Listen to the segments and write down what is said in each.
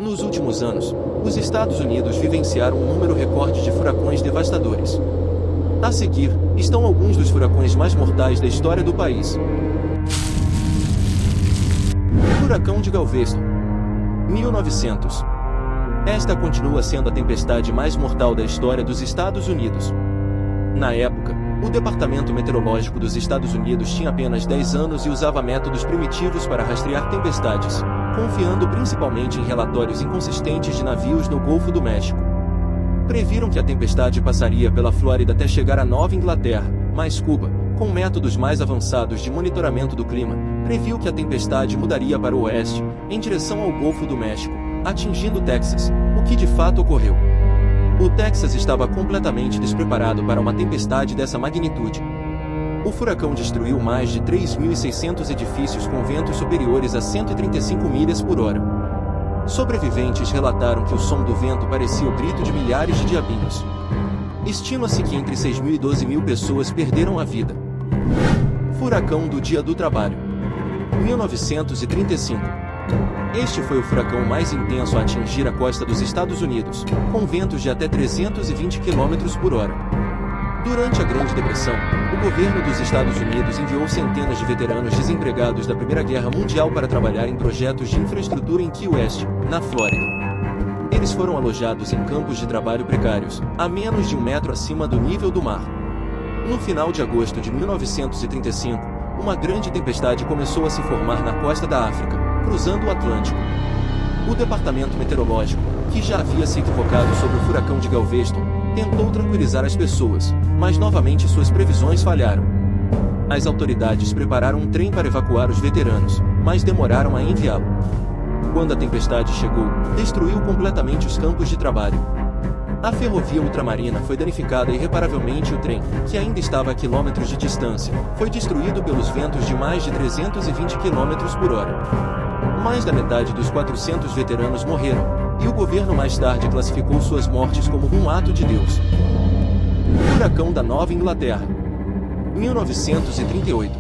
Nos últimos anos, os Estados Unidos vivenciaram um número recorde de furacões devastadores. A seguir, estão alguns dos furacões mais mortais da história do país. Furacão de Galveston. 1900. Esta continua sendo a tempestade mais mortal da história dos Estados Unidos. Na época, o Departamento Meteorológico dos Estados Unidos tinha apenas 10 anos e usava métodos primitivos para rastrear tempestades, confiando principalmente em relatórios inconsistentes de navios no Golfo do México. Previram que a tempestade passaria pela Flórida até chegar à Nova Inglaterra, mas Cuba, com métodos mais avançados de monitoramento do clima, previu que a tempestade mudaria para o oeste, em direção ao Golfo do México, atingindo Texas, o que de fato ocorreu. O Texas estava completamente despreparado para uma tempestade dessa magnitude. O furacão destruiu mais de 3.600 edifícios com ventos superiores a 135 milhas por hora. Sobreviventes relataram que o som do vento parecia o grito de milhares de diabinhos. Estima-se que entre 6.000 e 12.000 pessoas perderam a vida. Furacão do Dia do Trabalho. 1935. Este foi o furacão mais intenso a atingir a costa dos Estados Unidos, com ventos de até 320 km por hora. Durante a Grande Depressão, o governo dos Estados Unidos enviou centenas de veteranos desempregados da Primeira Guerra Mundial para trabalhar em projetos de infraestrutura em Key West, na Flórida. Eles foram alojados em campos de trabalho precários, a menos de 1 metro acima do nível do mar. No final de agosto de 1935, uma grande tempestade começou a se formar na costa da África, cruzando o Atlântico. O Departamento Meteorológico, que já havia se equivocado sobre o furacão de Galveston, tentou tranquilizar as pessoas, mas novamente suas previsões falharam. As autoridades prepararam um trem para evacuar os veteranos, mas demoraram a enviá-lo. Quando a tempestade chegou, destruiu completamente os campos de trabalho. A ferrovia ultramarina foi danificada irreparavelmente e o trem, que ainda estava a quilômetros de distância, foi destruído pelos ventos de mais de 320 km por hora. Mais da metade dos 400 veteranos morreram, e o governo mais tarde classificou suas mortes como um ato de Deus. Furacão da Nova Inglaterra. 1938.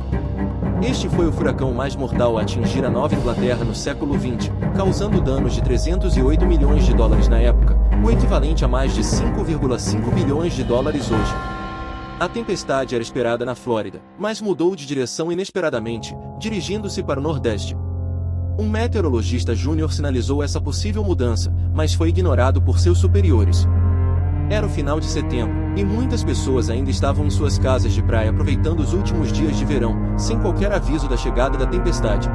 Este foi o furacão mais mortal a atingir a Nova Inglaterra no século XX, causando danos de 308 milhões de dólares na época, o equivalente a mais de 5,5 bilhões de dólares hoje. A tempestade era esperada na Flórida, mas mudou de direção inesperadamente, dirigindo-se para o Nordeste. Um meteorologista júnior sinalizou essa possível mudança, mas foi ignorado por seus superiores. Era o final de setembro, e muitas pessoas ainda estavam em suas casas de praia aproveitando os últimos dias de verão, sem qualquer aviso da chegada da tempestade.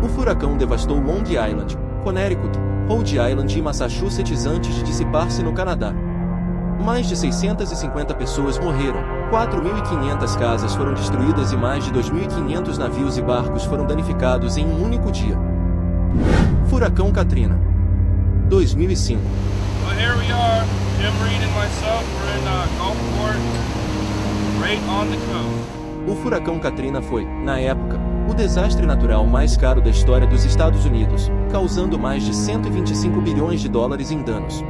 O furacão devastou Long Island, Connecticut, Rhode Island e Massachusetts antes de dissipar-se no Canadá. Mais de 650 pessoas morreram, 4.500 casas foram destruídas e mais de 2.500 navios e barcos foram danificados em um único dia. Furacão Katrina. 2005. Well, here we are, Jim Reed and myself, we're in Gulfport, right on the coast. O furacão Katrina foi, na época, o desastre natural mais caro da história dos Estados Unidos, causando mais de 125 bilhões de dólares em danos.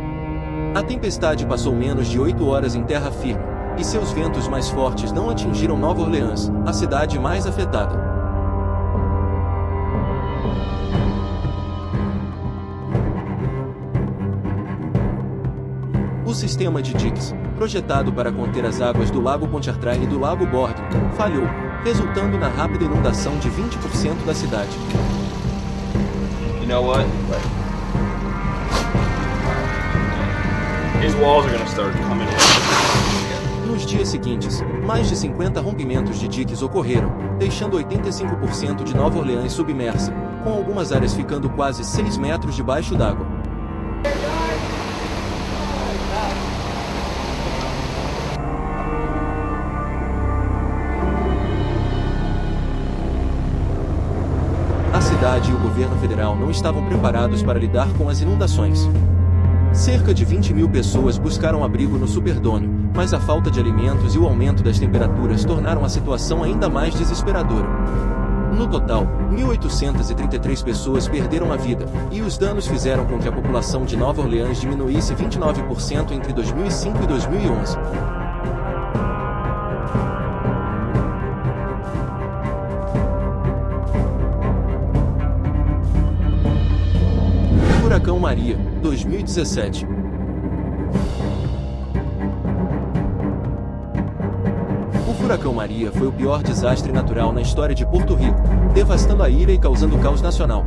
A tempestade passou menos de 8 horas em terra firme, e seus ventos mais fortes não atingiram Nova Orleans, a cidade mais afetada. O sistema de diques, projetado para conter as águas do Lago Pontchartrain e do Lago Bordon, falhou, resultando na rápida inundação de 20% da cidade. You know what? These walls are going to start coming in. Nos dias seguintes, mais de 50 rompimentos de diques ocorreram, deixando 85% de Nova Orleans submersa, com algumas áreas ficando quase 6 metros debaixo d'água. A cidade e o governo federal não estavam preparados para lidar com as inundações. Cerca de 20.000 pessoas buscaram abrigo no Superdome, mas a falta de alimentos e o aumento das temperaturas tornaram a situação ainda mais desesperadora. No total, 1.833 pessoas perderam a vida, e os danos fizeram com que a população de Nova Orleans diminuísse 29% entre 2005 e 2011. Furacão Maria, 2017. O furacão Maria foi o pior desastre natural na história de Porto Rico, devastando a ilha e causando caos nacional.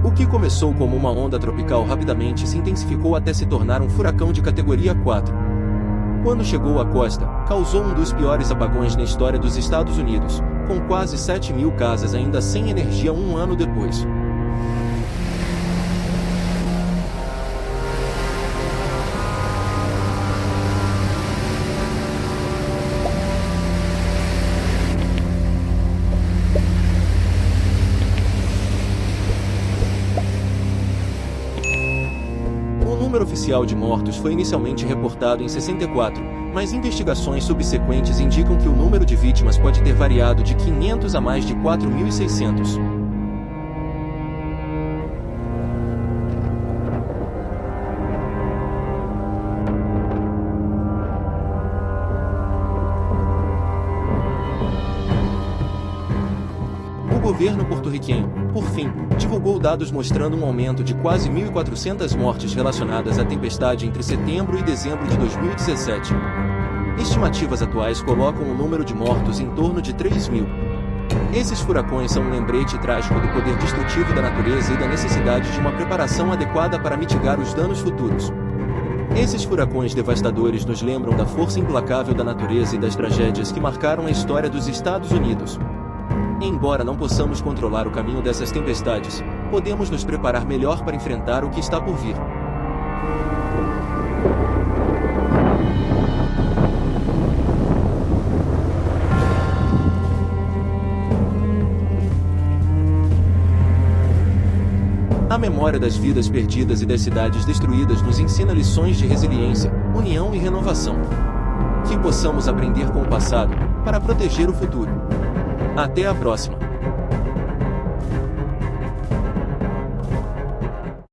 O que começou como uma onda tropical rapidamente se intensificou até se tornar um furacão de categoria 4. Quando chegou à costa, causou um dos piores apagões na história dos Estados Unidos, com quase 7.000 casas ainda sem energia um ano depois. O número oficial de mortos foi inicialmente reportado em 64, mas investigações subsequentes indicam que o número de vítimas pode ter variado de 500 a mais de 4.600. O governo porto-riquenho, por fim, divulgou dados mostrando um aumento de quase 1.400 mortes relacionadas à tempestade entre setembro e dezembro de 2017. Estimativas atuais colocam o número de mortos em torno de 3.000. Esses furacões são um lembrete trágico do poder destrutivo da natureza e da necessidade de uma preparação adequada para mitigar os danos futuros. Esses furacões devastadores nos lembram da força implacável da natureza e das tragédias que marcaram a história dos Estados Unidos. Embora não possamos controlar o caminho dessas tempestades, podemos nos preparar melhor para enfrentar o que está por vir. A memória das vidas perdidas e das cidades destruídas nos ensina lições de resiliência, união e renovação. Que possamos aprender com o passado, para proteger o futuro. Até a próxima!